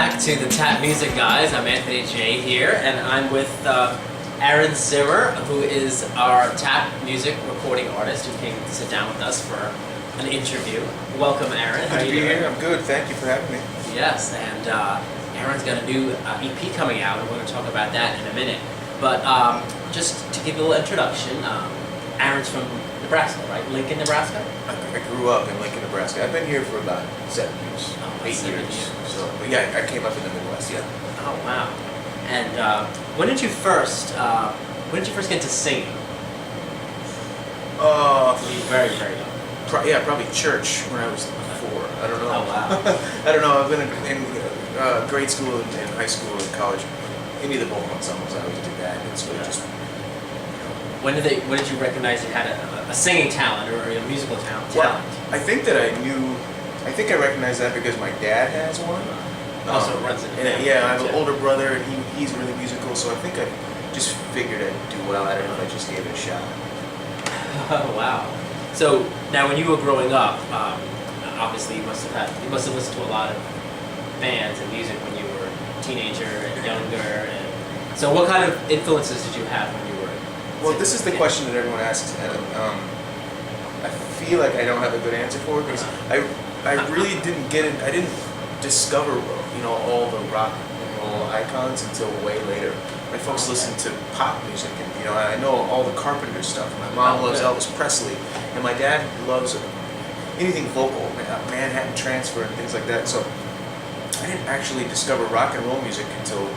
back to the Tap Music Guys. I'm Anthony J here, and I'm with Aaron Zimmer, who is our tap music recording artist who came to sit down with us for an interview. Welcome, Aaron. Good to be here. I'm good. Thank you for having me. Yes, and Aaron's got a new EP coming out, and we're going to talk about that in a minute. But just to give you a little introduction, Aaron's from Nebraska, right? Lincoln, Nebraska? I grew up in Lincoln, Nebraska. I've been here for about 7 years, 8 years. So, but yeah, I came up in the Midwest. Yeah. Oh wow! And when did you first get into singing? You were very young. Probably church when I was 4. I don't know. Oh wow! I don't know. I've been in grade school and high school and college. Any of the vocal ensembles, I always did that. It's really just. When did you recognize you had a singing talent or a musical talent? Well, I think I recognized that because my dad has one. Also runs it. Yeah, I have an older brother, and he's really musical, so I think I just figured I'd do well at it if I just gave it a shot. Oh wow! So now, when you were growing up, obviously you must have listened to a lot of bands and music when you were a teenager and younger. And so, what kind of influences did you have when you were? Well, this is the question that everyone asks, and I feel like I don't have a good answer for it because I really didn't get it. I didn't discover all the rock and roll icons until way later. My folks listened to pop music, and I know all the Carpenter stuff. My mom loves Elvis Presley, and my dad loves anything vocal, Manhattan Transfer and things like that. So I didn't actually discover rock and roll music until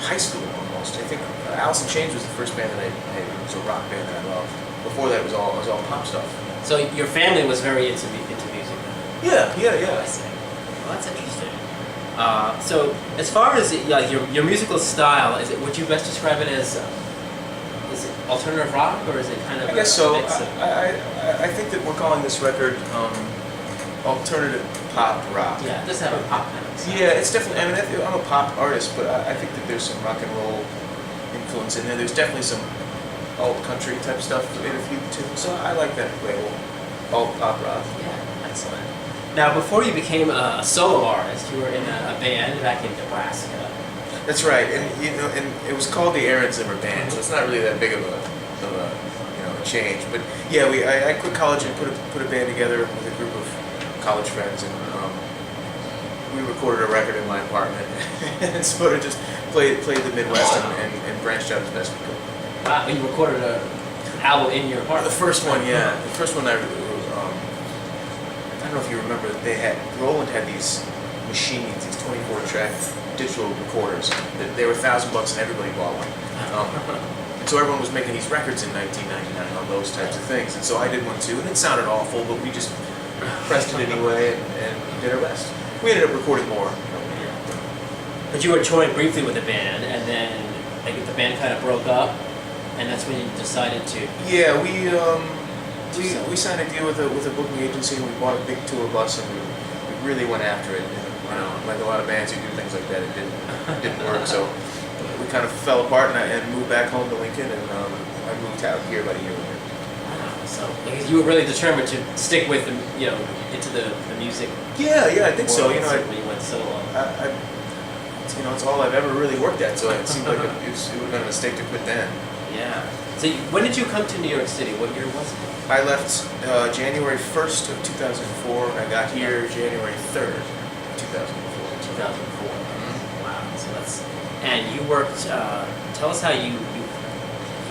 high school almost. I think Alice in Chains was the first band that it was a rock band that I loved. Before that, it was all pop stuff. So your family was very into music. Yeah. I see. Well, that's interesting. So as far as your musical style, would you best describe it as is it alternative rock or is it kind of? I guess so. Mix of... I think that we're calling this record alternative pop rock. Yeah, it does have a pop kind of sound. Yeah, it's definitely. I mean, I'm a pop artist, but I think that there's some rock and roll influence in there. There's definitely some alt country type stuff in a few too. So I like that label, alt pop rock. Yeah, excellent. Now, before you became a solo artist, you were in a band back in Nebraska. That's right, and and it was called the Aaron Zimmer Band, so it's not really that big of a change. But yeah, I quit college and put a band together with a group of college friends, and we recorded a record in my apartment, and sort of just played the Midwest and branched out as best we could. Wow, you recorded an album in your apartment. The first one, yeah, the first one I don't know if you remember, Roland had these machines, these 24-track digital recorders. They were $1,000 and everybody bought one. And so everyone was making these records in 1999 on those types of things. And so I did one too, and it sounded awful, but we just pressed it anyway and did our best. We ended up recording more. But you were touring briefly with the band, and then the band kind of broke up, and that's when you decided to... Yeah, we signed a deal with a booking agency, and we bought a big tour bus, and we really went after it. And, like a lot of bands who do things like that, it didn't work. So we kind of fell apart, and moved back home to Lincoln, and I moved out here about a year later. Wow. So because you were really determined to stick with into the music. Yeah, I think so. When you went solo. It's all I've ever really worked at, so it seemed like it would have been a mistake to quit then. Yeah. So when did you come to New York City? What year was it? I left January 1st of 2004. I got here January 3rd, 2004. 2004. Mm-hmm. Wow. So that's... And you worked... tell us how you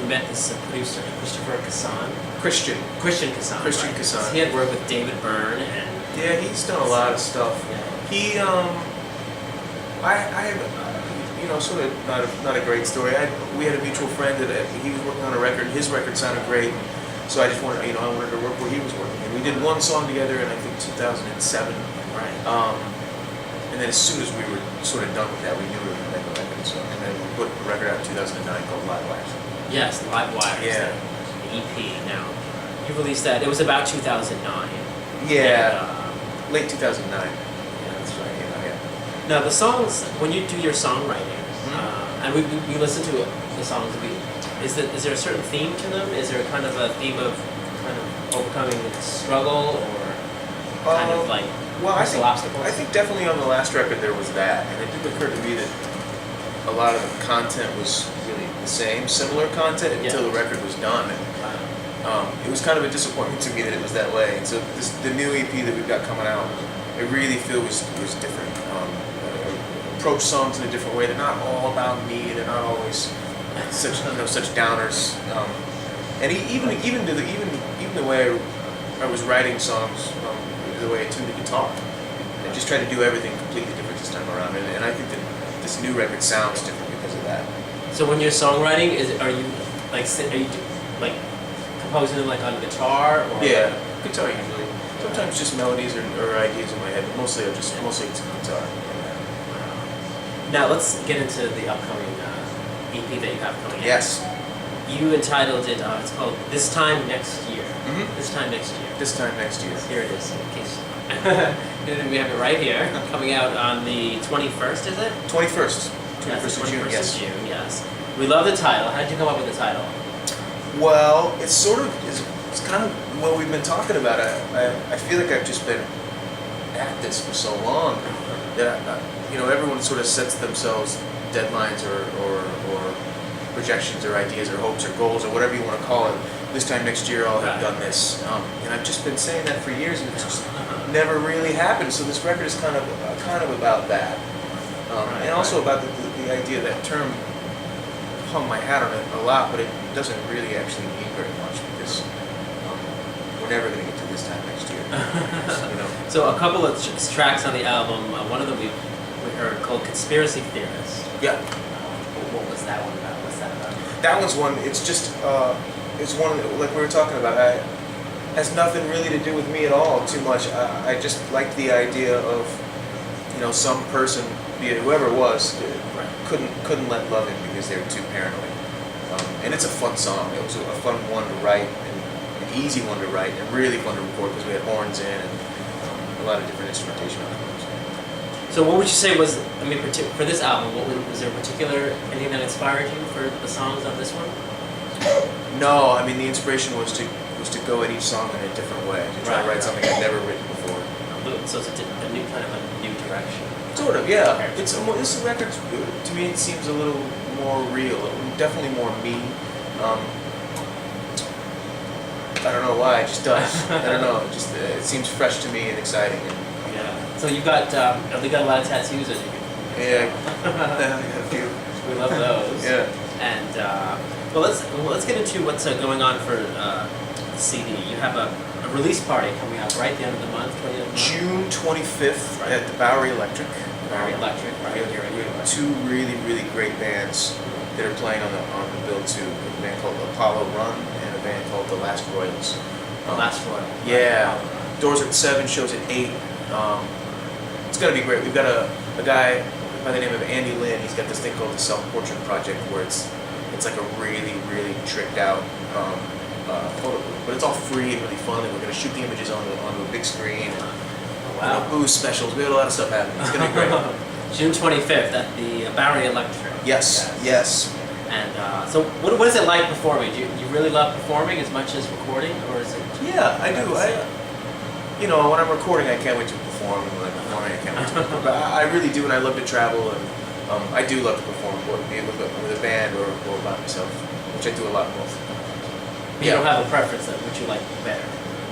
met this producer, Christian Kassan. Christian Kassan. Christian Kassan. He had worked with David Byrne and... Yeah, he's done a lot of stuff. Yeah. He, I sort of not a great story. We had a mutual friend that he was working on a record. His record sounded great, so I just wanted, I wanted to work where he was working. And we did one song together in I think 2007. Right. And then as soon as we were sort of done with that, we knew we were going to make a record. So and then we put a record out in 2009 called Live Wires. Yes, Live Wires. Yeah. The EP. Now, you released that. It was about 2009. Yeah. And, late 2009. Yeah, that's right. Yeah. Now the songs, when you do your songwriting, and we listen to the songs, is there a certain theme to them? Is there kind of a theme of kind of overcoming the struggle, or kind of like Well, personal obstacles? I think definitely on the last record there was that, and it did occur to me that a lot of the content was really the same, similar content until the record was done. And, it was kind of a disappointment to me that it was that way. And so the new EP that we've got coming out, I really feel was different. Approach songs in a different way. They're not all about me. They're not always such downers. And even the way I was writing songs, the way I tuned the guitar, I just tried to do everything completely different this time around. And I think that this new record sounds different because of that. So when you're songwriting, are you like composing them like on the guitar or? Yeah, guitar usually. Sometimes just melodies or ideas in my head, but mostly it's guitar. Now let's get into the upcoming EP that you have coming out. Yes. You entitled it. It's called "This Time Next Year." Mm-hmm. This time next year. This time next year. Here it is. In case we have it right here, coming out on the 21st. Is it? 21st. 21st Yes, of June. 21st Yes. of June. Yes. We love the title. How did you come up with the title? Well, it's kind of what we've been talking about. I feel like I've just been at this for so long that everyone sort of sets themselves deadlines or projections or ideas or hopes or goals or whatever you want to call it. This time next year I'll have done this, and I've just been saying that for years, and it's just never really happened. So this record is kind of about that, and also about the idea that term. Hung my hat on it a lot, but it doesn't really actually mean very much because we're never going to get to this time next year. So a couple of tracks on the album. One of them we heard called "Conspiracy Theorist." Yeah. What was that one about? What's that about? That one's one. It's just it's one like we were talking about. Has nothing really to do with me at all. Too much. I just like the idea of some person, be it whoever it was, couldn't let love in because they were too paranoid. And it's a fun song. It was a fun one to write, and an easy one to write, and really fun to record because we had horns in and a lot of different instrumentation on it. So what would you say was, for this album, was there anything that inspired you for the songs on this one? No, the inspiration was to go at each song in a different way, to try to write something I'd never written before. So it's a new kind of a new direction. Sort of, yeah. This record, to me, it seems a little more real, definitely more me. I don't know why, it just does. I don't know, it seems fresh to me and exciting. Yeah. So you got a lot of tattoos, as you can. Yeah, I got a few. We love those. Yeah. And let's get into what's going on for the CD. You have a release party coming up right at the end of the month. June 25th at the Bowery Electric. Bowery Electric, right here. We have two really, really great bands that are playing on the bill too. A band called Apollo Run and a band called The Last Royals. The Last Royal. Yeah. Doors at 7, shows at 8. It's gonna be great. We've got a guy by the name of Andy Lynn. He's got this thing called the Self Portrait Project, where it's like a really, really tricked out photo booth, but it's all free and really fun. And we're gonna shoot the images onto a big screen. Wow. Booze specials. We had a lot of stuff happening. It's gonna be great. June 25th at the Bowery Electric. Yes. And so, what is it like performing? Do you really love performing as much as recording, or is it? Yeah, I do. When I'm recording, I can't wait to perform, and when I'm performing, I can't wait to perform. But I really do, and I love to travel, and I do love to perform, be it with a band or by myself, which I do a lot of both. You don't have a preference then, which you like better,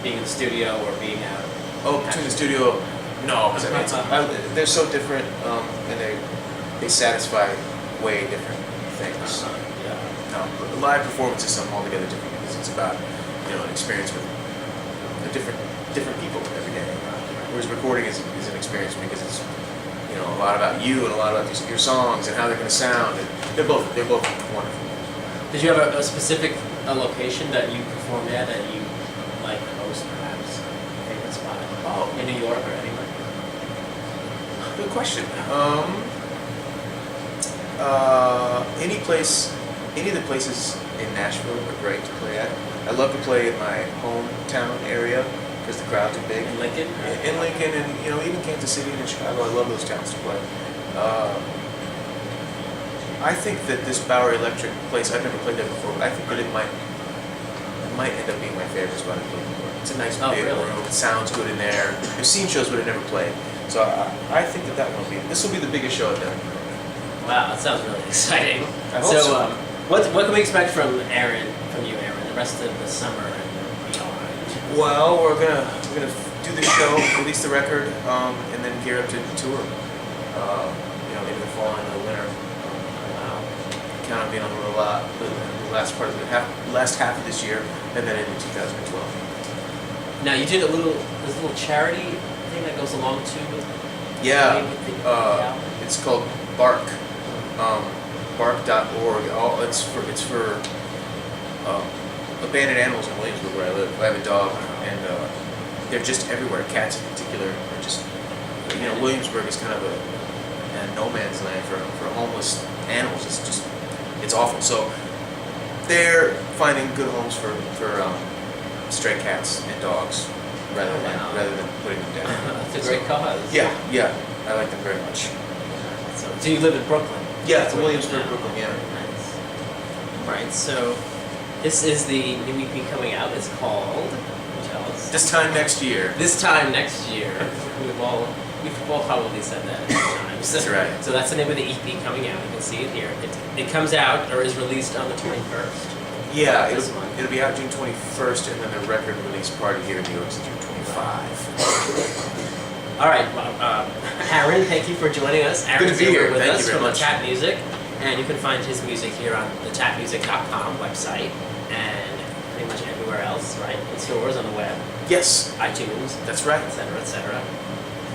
being in the studio or being out? Oh, between the studio, no, because they're so different, and they satisfy way different things. No, live performance is something altogether different because it's about an experience with different people every day. Whereas recording is an experience because it's a lot about you and a lot about your songs and how they're going to sound. And they're both wonderful. Did you have a specific location that you performed at that you like most, perhaps? Favorite spot? Oh, in New York or anywhere? Good question. Any of the places in Nashville are great to play at. I love to play in my hometown area because the crowds are big. In Lincoln? In Lincoln, and even Kansas City and Chicago. I love those towns to play. I think that this Bowery Electric place, I've never played there before, but I think that it might end up being my favorite spot to play before. It's a nice Oh, big really? room. It sounds good in there. I've seen shows but I never played. So I think that one will be. This will be the biggest show I've done. Wow, that sounds really exciting. I hope so. What can we expect from you, Aaron, the rest of the summer and beyond? Well, we're gonna do the show, release the record, and then gear up to tour. Maybe the fall and the winter. Wow. Count on being on the road a lot. The last part of the last half of this year, and then into 2012. Now you did there's a little charity thing that goes along too with Yeah, with the album. it's called Bark. Bark.org. It's for abandoned animals in Williamsburg where I live. I have a dog, and they're just everywhere. Cats in particular are just. Williamsburg is kind of a no man's land for homeless animals. It's awful. So they're finding good homes for stray cats and dogs rather than putting them down. That's a great cause. Yeah, I like them very much. So you live in Brooklyn? Yeah, it's Williamsburg, Brooklyn. Yeah. Nice. Right. So this is the new EP coming out. It's called. Tell us. This time next year. This time next year. We've all probably said that a few times. That's right. So that's the name of the EP coming out. You can see it here. It comes out or is released on the 21st. Yeah, This month. it'll be out June 21st, and then the record release party here in New York is June 25. All right, Aaron, thank you for joining us. Aaron's Good to be here. with Thank us you very from much. Tap Music, and you can find his music here on the tapmusic.com website and pretty much everywhere else, right? In stores, on the web, Yes, iTunes, that's right. etc., etc.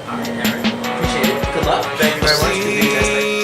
All right, Aaron, appreciate it. Good luck. Thank you very much. Good evening, guys. Thank you.